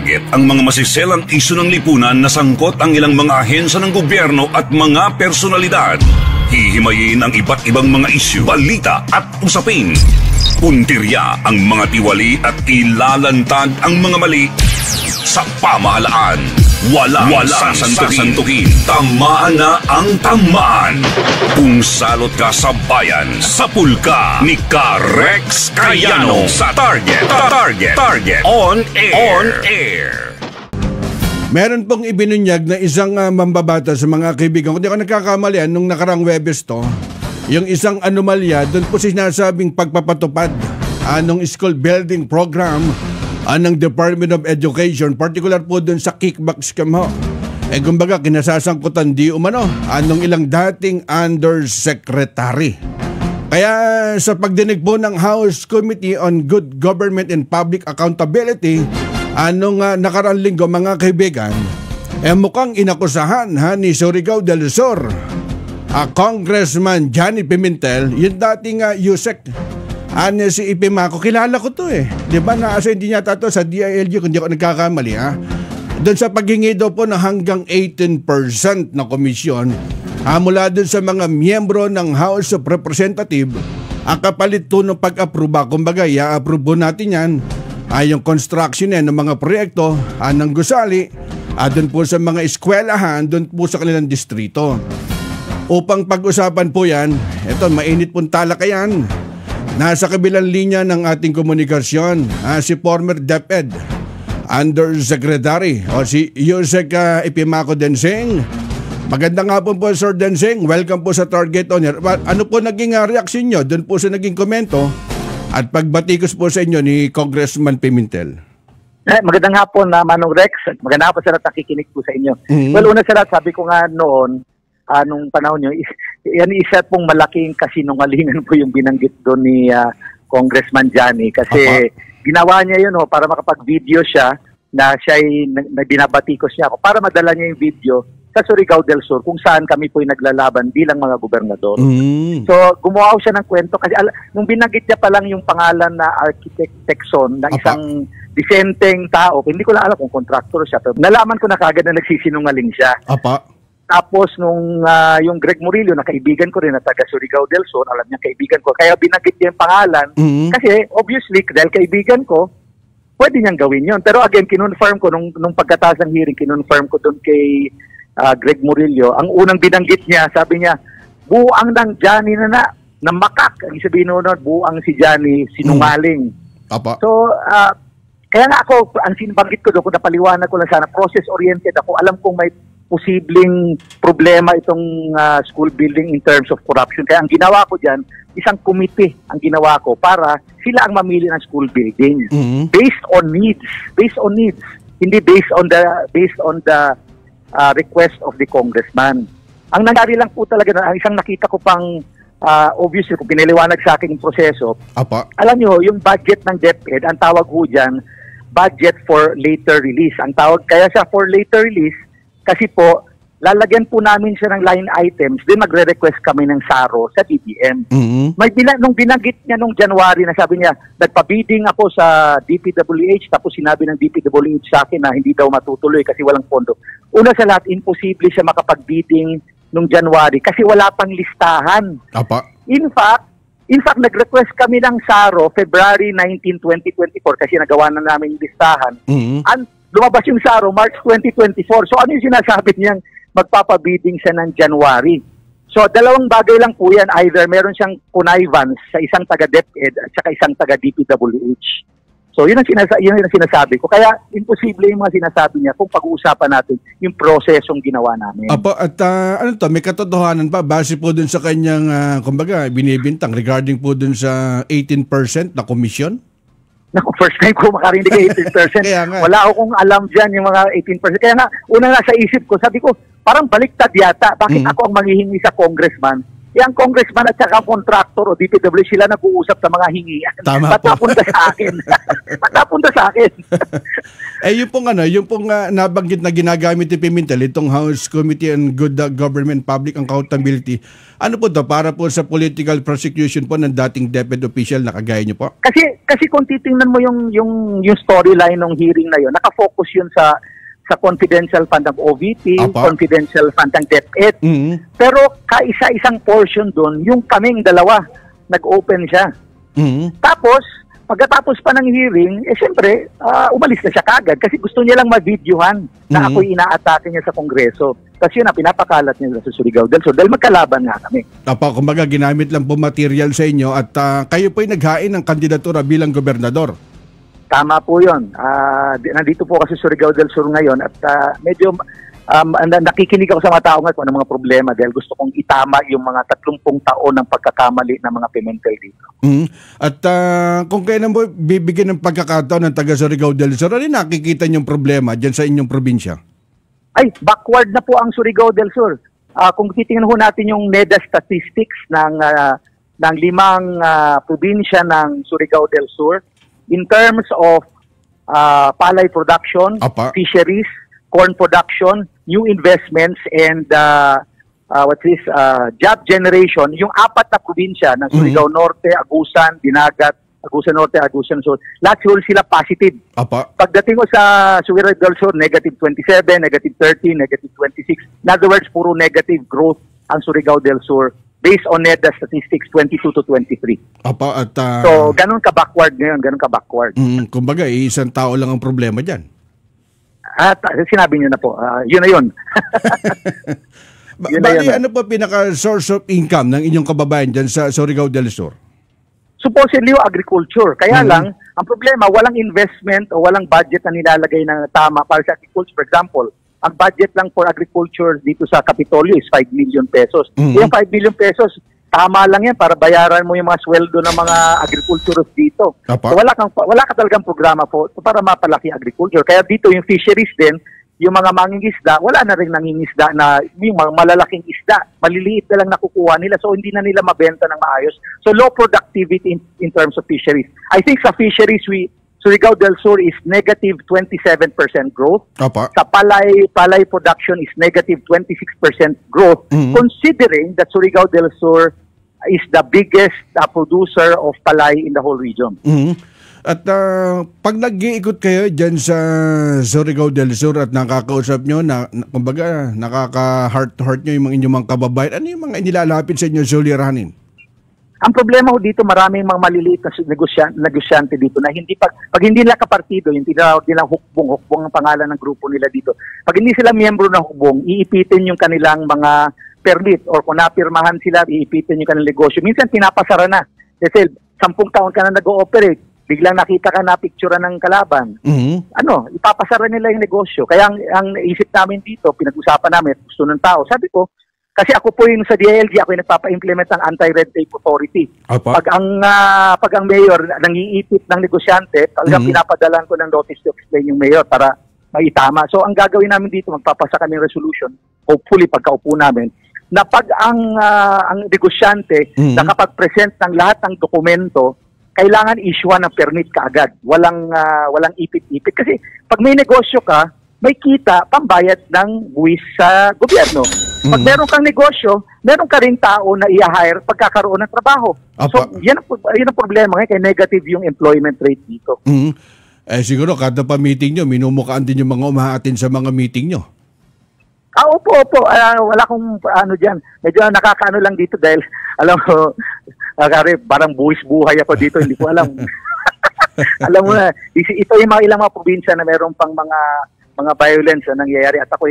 target ang mga masiselang isyu ng lipunan na sangkot ang ilang mga ahensya ng gobyerno at mga personalidad. Hihimayin ang iba't ibang mga isyu, balita at usapin. Puntirya ang mga tiwali at ilalantad ang mga mali sa pamahalaan. Walang sasantuhin. Tamaan na ang tamaan. Kung salot ka sa bayan, sapul ka ni Rex Cayano sa Target On Air. Meron pong ibinunyag na isang mambabata sa mga kaibigan. Kung di ako nagkakamali, nung nakarang Webes to, yung isang anomalya, doon po sinasabing pagpapatupad ng school building program ng Department of Education, particular po doon sa kickback scam ho. Kumbaga, kinasasangkutan di umano anong ilang dating undersecretary. Kaya sa pagdinig po ng House Committee on Good Government and Public Accountability, anong nakarang linggo mga kaibigan, mukhang inakusahan ni Surigao del Sur, Congressman Johnny Pimentel, yung dating USEC, si Ipe Mako, kilala ko to Di ba naasa hindi niya to sa DILG kung di ako nagkakamali Doon sa paghingi daw po ng hanggang 18% na komisyon mula doon sa mga miyembro ng House of Representatives, ang kapalit to ng pag-aproba. Kumbaga, i-approve natin yan yung construction ng mga proyekto ng gusali doon po sa mga eskwelahan, doon po sa kanilang distrito. Upang pag-usapan po yan, ito mainit pong talakayan. Nasa kabilang linya ng ating komunikasyon, si former DepEd Undersecretary o si Yusek Ipe Mako Denseng. Magandang hapon po Sir Denseng, welcome po sa Target On Air. Ano po naging reaksyon nyo doon po sa naging komento at pagbatikos po sa inyo ni Congressman Pimentel? Magandang hapon Manong Rex, magandang hapon sa lahat nakikinig po sa inyo. Well, una sa lahat, sabi ko nga noon, nung panahon nyo, yan isa pong malaking kasinungalingan po yung binanggit doon ni Congressman Johnny. Kasi ginawa niya yun para makapag-video siya na siya'y binabatikos niya ako para madala niya yung video sa Surigao del Sur kung saan kami po'y naglalaban bilang mga gobernador. So gumawa siya ng kwento kasi nung binanggit niya pa lang yung pangalan na Architect Texon na isang disenteng tao, hindi ko lang alam kung contractor siya, pero nalaman ko na kagad na nagsisinungaling siya. Tapos nung yung Greg Murillo na kaibigan ko rin na taga Surigao del Sur, alam niya kaibigan ko, kaya binanggit niya yung pangalan kasi obviously dahil kaibigan ko, pwede niyang gawin yun. Pero again, kinonfirm ko nung pagkatapos ng hearing, kinonfirm ko doon kay Greg Murillo, ang unang binanggit niya, sabi niya, buang ng Johnny na makak. Ang sabihin nun, buang si Johnny, sinungaling. So, kaya nga ako, ang sinabanggit ko doon, kung napaliwanag ko lang sana, process-oriented ako, alam kong may posibleng problema itong school building in terms of corruption. Kaya ang ginawa ko dyan, isang committee ang ginawa ko para sila ang mamili ng school building based on needs. Hindi based on the request of the congressman. Ang nangyari lang po talaga, ang isang nakita ko pang obviously kung piniliwanag sa akin yung proseso, alam nyo, yung budget ng DepEd, ang tawag ho dyan, budget for later release. Ang tawag kaya siya for later release, kasi po, lalagyan po namin siya ng line items, then magre-request kami ng SARO sa DBM. Nung binanggit niya nung January na sabi niya, nagpa-bidding ako sa DPWH, tapos sinabi ng DPWH sa akin na hindi daw matutuloy kasi walang pondo. Una sa lahat, imposible siya makapag-bidding nung January kasi wala pang listahan. In fact, nag-request kami ng SARO February 19, 2024 kasi nagawa na namin yung listahan. Lumabas yung SARO March 2024. So ano yung sinasabi niyang magpapabidding siya ng January? So dalawang bagay lang po yan. Either meron siyang connivance sa isang taga-DepEd at saka isang taga-DPWH. So yun ang sinasabi ko. Kaya imposible yung mga sinasabi niya kung pag-uusapan natin yung prosesong ginawa namin. At may katotohanan pa base po dun sa kanyang kumbaga binibintang regarding po dun sa 18% na komisyon? Naku, first time ko makarinig kay 18%. Wala akong alam dyan yung mga 18%. Kaya nga, una nga sa isip ko, sabi ko, parang baliktad yata. Bakit ako ang manghihingi sa congressman? yung congressman at saka contractor o DPW, sila nag-uusap sa mga hingian. Tama po. Patapunta sa akin. Patapunta sa akin. Yung pong nabanggit na ginagamit ni Pimentel, itong House Committee on Good Government Public Accountability, ano po to? Para po sa political prosecution po ng dating DepEd official na kagaya niyo po? Kasi kung titingnan mo yung storyline ng hearing na yun, nakafocus yun sa confidential fund ng OVP, confidential fund ng DepEd. Pero kaisa-isang portion doon, yung kaming dalawa, nag-open siya. Tapos, pagkatapos pa ng hearing, siyempre, umalis na siya kagad kasi gusto niya lang ma-videohan na ako'y inaatake niya sa Kongreso. Kasi yun, pinapakalat niya sa Surigao del Sur dahil magkalaban nga kami. Kumbaga, ginamit lang po material sa inyo at kayo po'y naghain ng kandidatura bilang gobernador. Tama po yun. Nandito po kasi Surigao del Sur ngayon at medyo nakikinig ako sa mga tao ngayon kung ano mga problema dahil gusto kong itama yung mga 30 taon ng pagkakamali ng mga Pimentel dito. At kung kailan mo bibigyan ng pagkakataon ng taga Surigao del Sur, ano nakikita niyong problema dyan sa inyong probinsya? Ay, backward na po ang Surigao del Sur. Kung titingnan ho natin yung NEDA statistics ng 5 probinsya ng Surigao del Sur, in terms of palay production, fisheries, corn production, new investments, and job generation, yung 4 na probinsya ng Surigao Norte, Agusan, Dinagat, Agusan Norte, Agusan Sur, lahat sila positive. Pagdating ko sa Surigao del Sur, negative 27, negative 30, negative 26. In other words, puro negative growth ang Surigao del Sur based on NEDA statistics 22 to 23. So, ganun ka-backward ngayon, ganun ka-backward. Kumbaga, isang tao lang ang problema dyan. At sinabi niyo na po, yun na yun. Ano po pinaka-source of income ng inyong kababayan dyan sa Surigao del Sur? Supposedly, agriculture. Kaya lang, ang problema, walang investment o walang budget na nilalagay na tama para sa agriculture. For example, ang budget lang for agriculture dito sa Kapitolyo is 5 million pesos. Yung 5 million pesos, tama lang yan para bayaran mo yung mga sweldo ng mga agriculturists dito. So wala ka talagang programa para mapalaki agriculture. Kaya dito yung fisheries din, yung mga mangingisda, wala na rin nangingisda na yung mga malalaking isda, maliliit na lang nakukuha nila. So hindi na nila mabenta ng maayos. So low productivity in terms of fisheries. I think sa fisheries, Surigao del Sur is negative 27% growth. Sa palay production is negative 26% growth. Considering that Surigao del Sur is the biggest producer of palay in the whole region. At pag nag-iikot kayo dyan sa Surigao del Sur at nakakausap nyo, kumbaga nakaka-heart-to-heart nyo yung mga inyong mga kababayan, ano yung mga inilalapit sa inyo suliranin? Ang problema ko dito, maraming mga maliliit na negosyante dito na pag hindi nila kapartido, yung tinawag nilang hukbong ang pangalan ng grupo nila dito. Pag hindi sila miyembro ng hukbong, iipitin yung kanilang mga permit or kung napirmahan sila, iipitin yung kanilang negosyo. Minsan pinapasara na. Kasi 10 taon ka na nag-ooperate, biglang nakita ka na picture ng kalaban. Ipapasara nila yung negosyo. Kaya ang isip namin dito, pinag-usapan namin, gusto ng tao. Sabi ko, kasi ako po yung sa DILG, ako yung nagpapa-implement ng Anti-Red Tape Authority. Pag ang mayor nangiipit ng negosyante, talagang pinapadalan ko ng notice to explain yung mayor para maitama. So ang gagawin namin dito, magpapasa kami ng resolution, hopefully pagkaupo namin, na pag ang negosyante nakapag-present ng lahat ng dokumento, kailangan issuean ng permit kaagad. Walang ipit-ipit. Kasi pag may negosyo ka, may kita, pambayad ng buwis sa gobyerno. Pag meron kang negosyo, meron ka rin tao na i-hire pagkakaroon ng trabaho. So, yan ang problema ngayon, kaya negative yung employment rate dito. Siguro, kada pa meeting nyo, minumukaan din yung mga umaatin sa mga meeting nyo. Opo. Wala akong dyan. Medyo nakakaano lang dito dahil, alam mo, parang buwis buhay ako dito, hindi ko alam. Alam mo na, ito yung ilang mga probinsya na meron pang mga violence na nangyayari at ako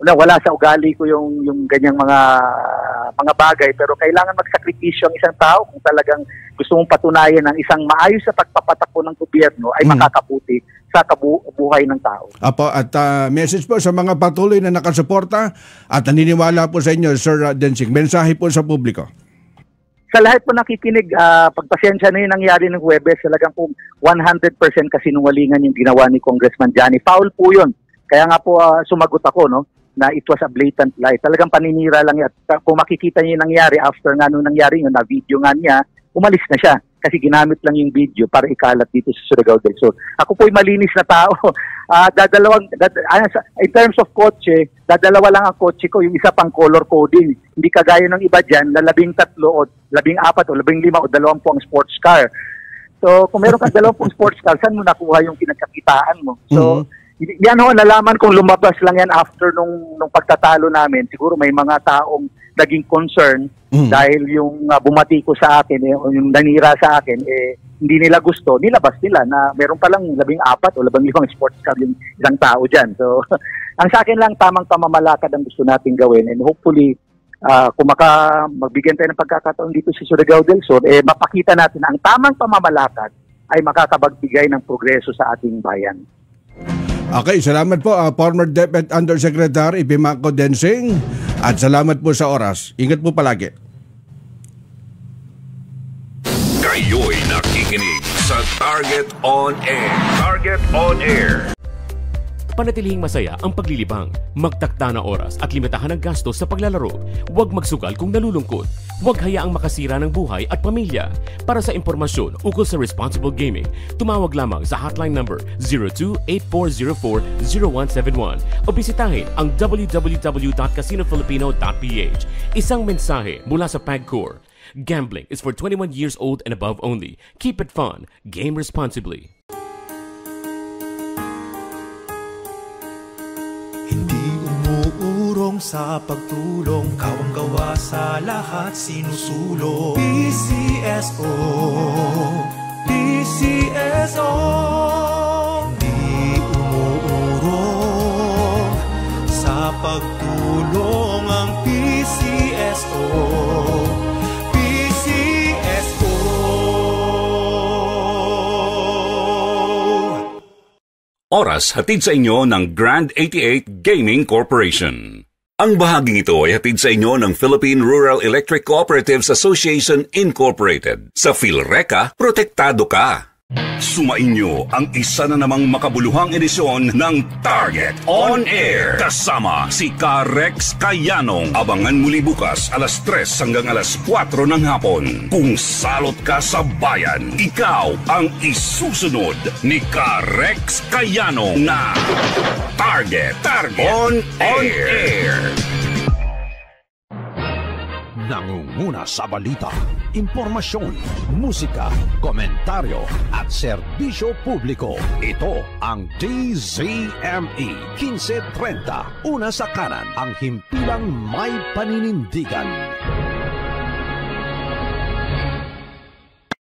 wala sa ugali ko yung ganyang mga bagay, pero kailangan magsakripisyo ang isang tao kung talagang gusto mong patunayan ng isang maayos sa pagpapatakbo ng gobyerno ay makakaputi sa kabuhay ng tao. At message po sa mga patuloy na nakasuporta at naniniwala po sa inyo, Sir Densing, mensahe po sa publiko. Sa lahat po nakikinig, pagpasensya na yung nangyari ng Huwebes, talagang po 100% kasinungalingan yung ginawa ni Congressman Johnny. Foul po yun. Kaya nga po sumagot ako, no? na it was a blatant lie. Talagang paninira lang yan. At kung makikita niyo yung nangyari, after nga nung nangyari yun, na video nga niya, umalis na siya. Kasi ginamit lang yung video para ikalat dito sa Surigao del Sur. Ako po'y malinis na tao. In terms of kotse, dadalawa lang ang kotse ko, yung isa pang color coding. Hindi kagaya ng iba dyan, na 13 o 14 o 15 o 20 ang sports car. So, kung meron kang 20 sports car, saan mo nakuha yung pinagkakitaan mo? So, yan ho, nalaman kong lumabas lang yan after nung pagtatalo namin. Siguro may mga taong naging concern dahil yung bumati ko sa akin, yung nanira sa akin, hindi nila gusto, nilabas nila na meron palang 14 o 15 sports car yung isang tao dyan. So, ang sa akin lang, tamang pamamalakad ang gusto natin gawin. And hopefully, kung magbigyan tayo ng pagkakataon dito sa Surigao del Sur, mapakita natin na ang tamang pamamalakad ay makakapagbigay ng progreso sa ating bayan. Okay, salamat po former DepEd Undersecretary Pimaco Densing at salamat po sa oras. Ingat po palagi. Kayo'y nakikinig sa Target On Air. Target On Air. Panatilihing masaya ang paglilibang, magtakda na oras at limitahan ang gastos sa paglalaro. Huwag magsugal kung nalulungkot. Huwag hayaang makasira ng buhay at pamilya. Para sa impormasyon ukol sa responsible gaming, tumawag lamang sa hotline number 02-8404-0171 o bisitahin ang www.casinofilipino.ph. Isang mensahe mula sa PAGCOR. Gambling is for 21 years old and above only. Keep it fun. Game responsibly. Hindi umuurong sa pagtulong, kawang-gawa sa lahat sinusulong. PCSO, PCSO. Hindi umuurong sa pagtulong ang PCSO. PCSO. Oras hatid sa inyo ng Grand 88 Gaming Corporation. Ang bahaging ito ay hatid sa inyo ng Philippine Rural Electric Cooperatives Association Incorporated. Sa PhilReca, protektado ka. Sumainyo ang isa na namang makabuluhang edisyon ng Target On Air. Kasama si Rex Cayanong. Abangan muli bukas alas 3 hanggang alas 4 ng hapon. Kung salot ka sa bayan, ikaw ang isusunod ni Rex Cayanong na Target On Air. Nangunguna sa balita, impormasyon, musika, komentaryo at serbisyo publiko. Ito ang DZME 1530. Una sa kanan, ang himpilang may paninindigan.